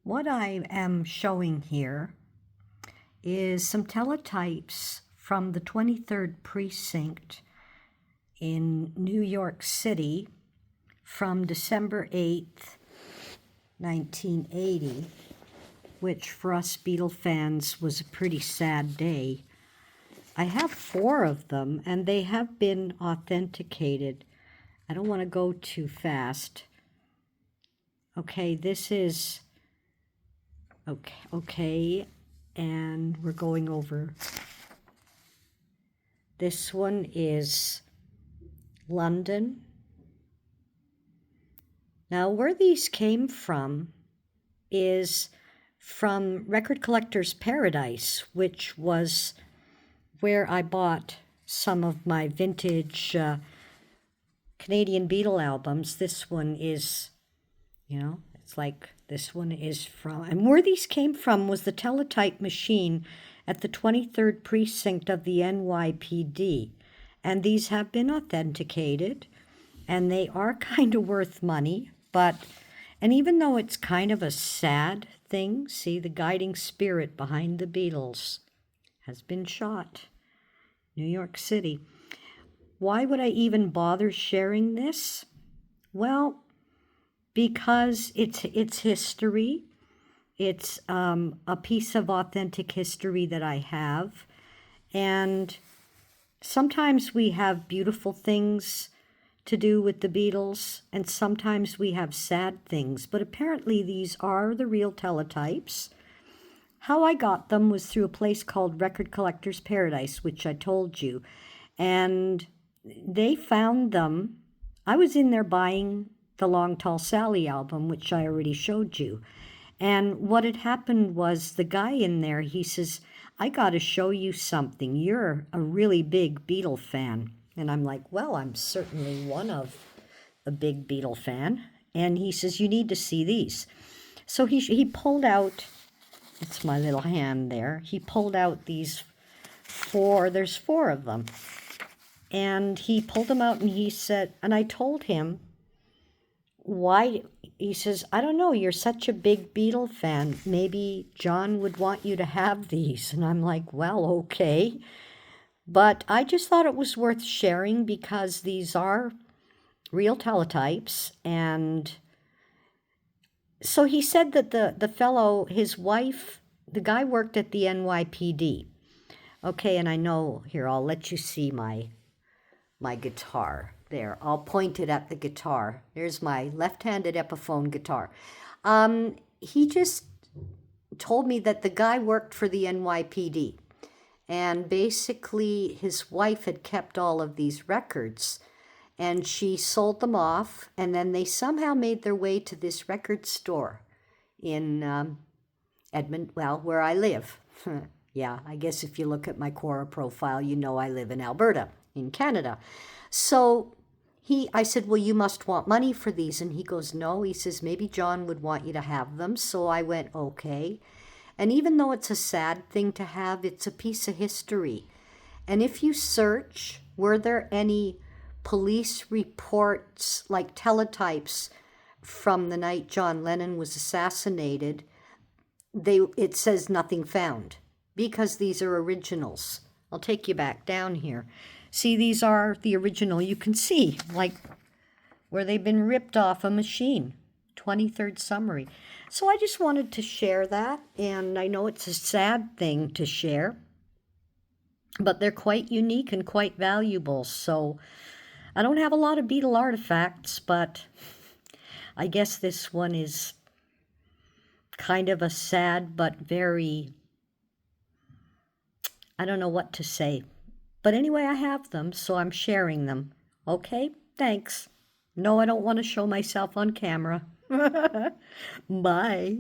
What I am showing here is some teletypes from the 23rd Precinct in New York City from December 8th, 1980, which for us Beatle fans was a pretty sad day. I have 4 of them, and they have been authenticated. I don't want to go too fast. Okay, this is... Okay, and we're going over. This one is London. Now, where these came from is from Record Collector's Paradise, which was where I bought some of my vintage Canadian Beatle albums. This one is, it's like this one is from, and where these came from was the teletype machine at the 23rd Precinct of the NYPD. And these have been authenticated, and they are kind of worth money, and even though it's kind of a sad thing, see, the guiding spirit behind the Beatles has been shot. New York City. Why would I even bother sharing this? Well, because it's history. It's a piece of authentic history that I have. And sometimes we have beautiful things to do with the Beatles, and sometimes we have sad things. But apparently these are the real teletypes. How I got them was through a place called Record Collector's Paradise, which I told you. And they found them. I was in there buying the Long Tall Sally album, which I already showed you. And what had happened was the guy in there, he says, I got to show you something. You're a really big Beatle fan. And I'm like, well, I'm certainly one of a big Beatle fan. And he says, you need to see these. So he pulled out, it's my little hand there. He pulled out these 4, there's 4 of them. And he pulled them out and he said, and I told him, why? He says, I don't know, you're such a big Beatle fan. Maybe John would want you to have these. And I'm like, well, okay. But I just thought it was worth sharing because these are real teletypes. And so he said that the fellow, his wife, the guy worked at the NYPD. Okay, and I know, here, I'll let you see my guitar. There, I'll point it at the guitar. There's my left-handed Epiphone guitar. He just told me that the guy worked for the NYPD. And basically, his wife had kept all of these records. And she sold them off. And then they somehow made their way to this record store in Edmonton, well, where I live. Yeah, I guess if you look at my Quora profile, you know I live in Alberta, in Canada. So I said, well, you must want money for these. And he goes, no. He says, maybe John would want you to have them. So I went, okay. And even though it's a sad thing to have, it's a piece of history. And if you search, were there any police reports, like teletypes, from the night John Lennon was assassinated, it says nothing found, because these are originals. I'll take you back down here. See, these are the original. You can see, like, where they've been ripped off a machine. 23rd summary. So I just wanted to share that, and I know it's a sad thing to share, but they're quite unique and quite valuable. So I don't have a lot of Beatle artifacts, but I guess this one is kind of a sad but very, I don't know what to say. But anyway, I have them, so I'm sharing them. Okay, thanks. No, I don't want to show myself on camera. Bye.